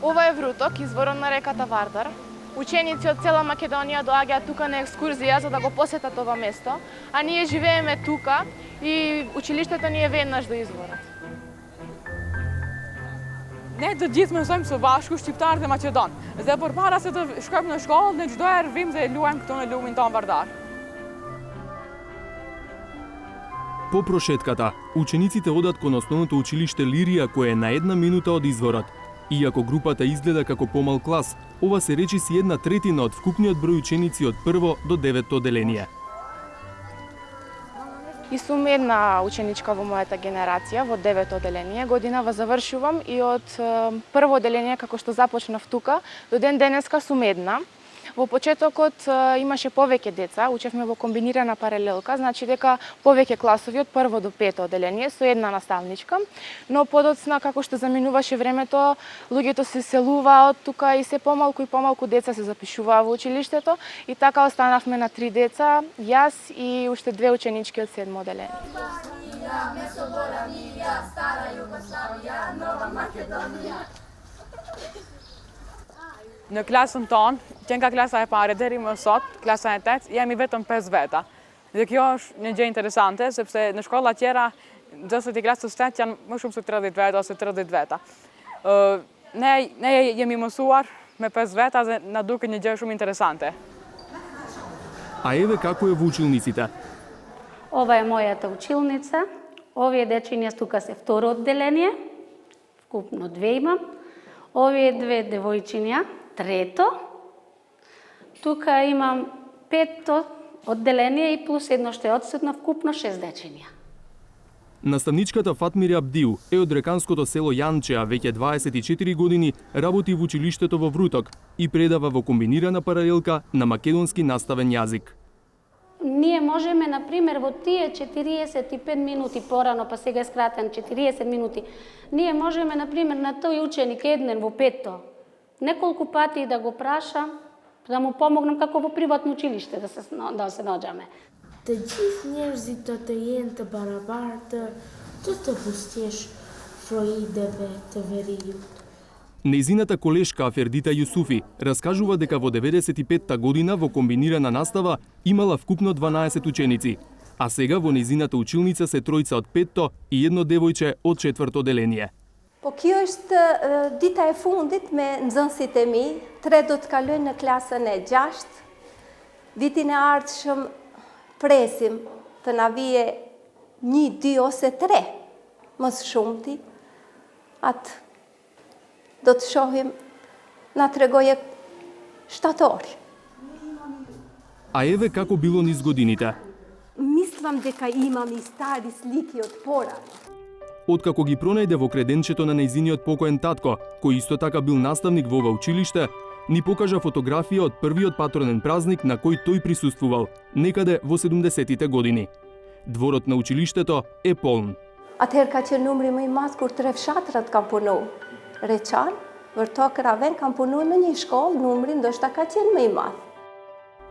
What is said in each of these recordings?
Ова е Вруток, изворот на реката Вардар. Ученици од цела Македонија доаѓаат тука на екскурзија за да го посетат ова место, а ние живееме тука и училиштето ни е веднаш до изворот. Ne të gjithë mësojmë së bashku shqiptarët e Maqedon. Dhe përpara se të shkojmë në shkollë, ne çdo herë vim dhe luajmë këtu në lumin tonë Vardar. По прошетката, учениците одат кон основното училиште Лирија кое е на 1 минута од изворот. Иако групата изгледа како помал клас, ова се речиси 1/3 од вкупниот број ученици од 1 до 9 оделение. И сум една ученичка во мојата генерација, во 9 оделение. Годинава завршувам и од прво оделение, како што започнав тука, до ден денеска сум една. Во почетокот имаше повеќе деца, учевме во комбинирана паралелка, значи дека повеќе класови од прво до пето оделение со една наставничка, но подоцна како што заминуваше времето, луѓето се селуваат тука и се помалку и помалку деца се запишуваа во училиштето и така останавме на 3 деца, јас и уште 2 ученички од 7 оделение. Стара Југославија, Нова Македонија. Në klasën tonë, që nga klasa e pare deri më sot, klasa e 8, jemi vetëm 5 veta. Dhe kjo është një gjë interesante, sepse në shkolla tjera, nxënësit i klasës 8 janë më shumë se 30 veta ose 30 veta. Ne jemi mësuar me 5 veta dhe na duke një gjë shumë interesante. А еве како е во училниците. Ова е мојата училница. Овие дечиња тука се второ одделение. Вкупно 2 имам. Овие 2 девојчиња, трето. Тука имам 5 одделение и плюс едно што е одсутно, вкупно 6 дечиња. Наставничката Фатмире Абдиу е од реканското село Јанче, а веќе 24 години работи во училиштето во Вруток и предава во комбинирана паралелка на македонски наставен јазик. Ние можеме, например, во тие 45 минути порано, па сега е скратен 40 минути, ние можеме, например, на тој ученик еднен во пето, неколку пати да го прашам, да му помогнам како во приватно училиште да се наоѓаме. Të gjithë njerëzit të jenë të barabartë, të bustjesh froideve të veriut. Нејзината колешка Фердита Јусуфи раскажува дека во 95-та година во комбинирана настава имала вкупно 12 ученици, а сега во нејзината училница се тројца од 5-то и едно девојче од 4-то оделение. Po kjo është dita e fundit me nxënësit e mi, 3 do të kalojnë në klasën e 6. Vitin e ardhshëm presim të na vije 1, 2 ose 3, mos shumti. Atë do të shohim, na tregoje shtatori. А еве како било низ годините. Мислам дека имам и стари слики од порано. Откако ги пронајде во креденчето на нејзиниот покоен татко, кој исто така бил наставник во ова училиште, ни покажа фотографија од првиот патронен празник на кој тој присуствувал, некаде во 70-тите години. Дворот на училиштето е полн. Atëherë ka qenë numri më i madh kur 3 fshatrat kanë punu. Reçan, Vërtok, Raven kanë punu në një shkollë, numri ndoshta ka qenë më i madh.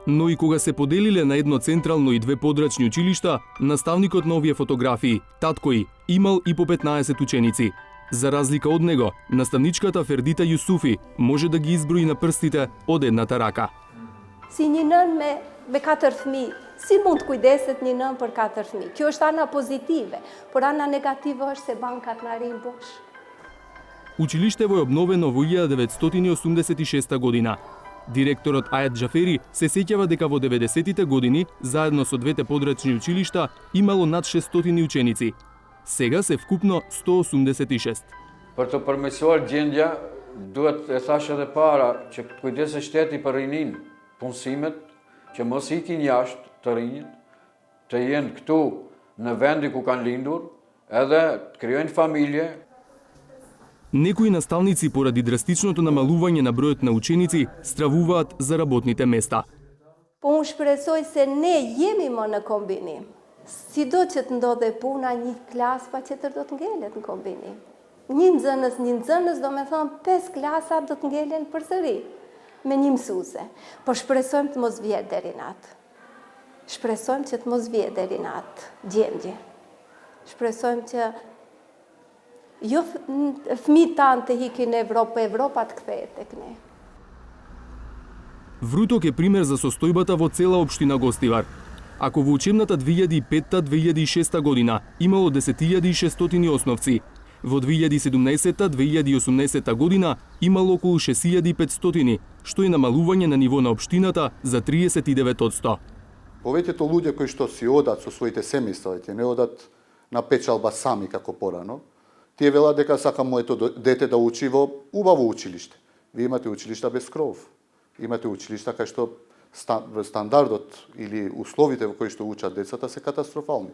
Но и кога се поделиле на едно централно и 2 подрачни училишта, наставникот на овие фотографии, таткој, имал и по 15 ученици. За разлика од него, наставничката Фердита Јусуфи може да ги изброи на прстите од едната рака. Si një nën me 4 fëmijë, si mund të kujdeset një nën për 4 fëmijë? Kjo është ana pozitive, por ana negative është se bankat na rin bosh. Училиштево е обновено во 1986 година. Директорот Ајет Џафери се сеќава дека во 90-тите години, заедно со 2 подрачни училишта, имало над 600 ученици. Сега се вкупно 186. Për të përmirësuar gjendja, duhet e thash edhe para që kujdeset shteti për rinin, punësimet, që mos ikin jashtë të rinjit, të jenë këtu në vendi ku kanë lindur, edhe të krijojnë familje. Некои наставници поради драстичното намалување на бројот на ученици стравуваат за работните места. Po unë shpresoj se ne jemi më në kombinim. Sido që të ndodhe puna, një klasë pa qëtër do të ngelet në kombinim. Një nxënës, do me thonë 5 klasa do të ngelen përsëri me një mësuese. Po shpresojmë të mos vjetë deri natë. Shpresojmë që të mos vjetë deri natë gjendje. Shpresojmë që Jo fëmijët tanë të hikin në Evropë, Evropa të kthehet tek ne. Вруток е пример за состојбата во цела општина Гостивар. Ако во учебната 2005-2006 година имало 10.600 основци, во 2017-2018 година имало околу 6.500, што е намалување на ниво на општината за 39%. Повеќето луѓе кои што си одат со своите семејства, ќе не одат на печалба сами како порано, тие велат дека сакам моето дете да учи во убаво училиште. Вие имате училишта без кров. Имате училишта кај што стандардот или условите во кои што учат децата се катастрофални.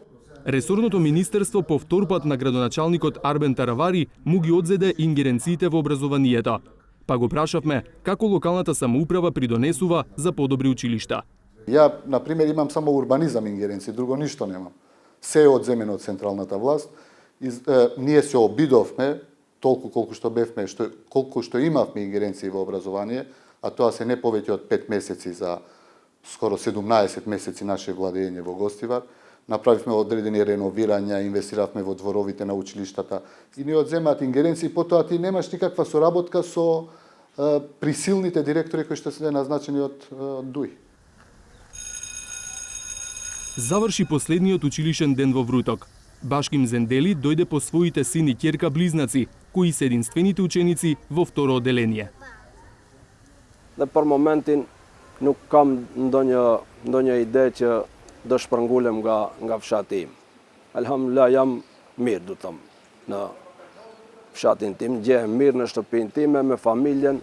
Ресорното министерство по втор пат на градоначалникот Арбен Таравари му ги одзеде ингеренциите во образованието. Па го прашавме како локалната самоуправа придонесува за подобри училишта. Ја, например, имам само урбанизам ингеренци, друго ништо немам. Се е одземено од централната власт. Ние се обидовме, толку колку што бевме, колку што имавме ингеренции во образование, а тоа се не повеќе од 5 месеци за скоро 17 месеци наше владење во Гостивар. Направивме одредени реновирања, инвестиравме во дворовите на училиштата и ни одземаат ингеренции, потоа ти немаш никаква соработка со присилните директори кои што се назначени од ДУИ. Заврши последниот училишен ден во Вруток. Башким Зендели дојде по своите син и ќерка близнаци, кои се единствените ученици во второ одделение. Dhe për momentin nuk kam ndonjë ide që do shpërngulem nga fshati im. Alhamdulillah jam mirë, do të them, në fshatin tim, gjehem mirë në shtëpinë time me familjen.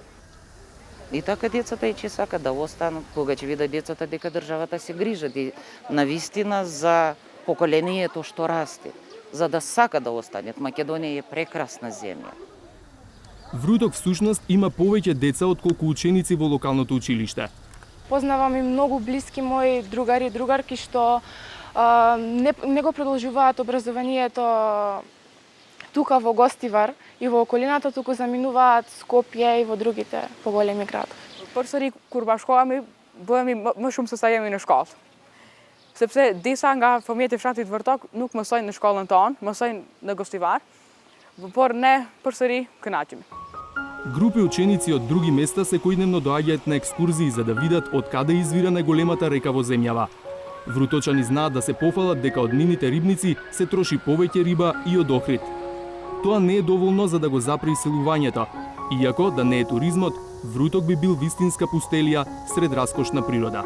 И така децата че сакат да останат, кога ќе видат децата дека државата се грижи навистина за поколението што расте, за да сака да останат. Македонија е прекрасна земја. Вруток всушност има повеќе деца отколку ученици во локалното училиште. Познавам и многу блиски мои другари и другарки што не го продолжуваат образованието тука во Гостивар и во околината, туку заминуваат Скопје и во другите поголеми градови. Përsëri kur bashkohemi, bëhemi më shumë se sa jemi në shkollë. Sepse disa nga fëmijët e fshatit Vërtok nuk mësojnë në shkollën tonë, mësojnë në Gostivar, por ne përsëri kënaqemi. Групи ученици од други места секојдневно доаѓаат на екскурзии за да видат од каде извира најголемата река во земјава. Вруточани знаат да се пофалат дека од нивните рибници се троши повеќе риба и од Охрид. Тоа не е доволно за да го запре иселувањето. Иако да не е туризмот, Вруток би бил вистинска пустелија сред раскошна природа.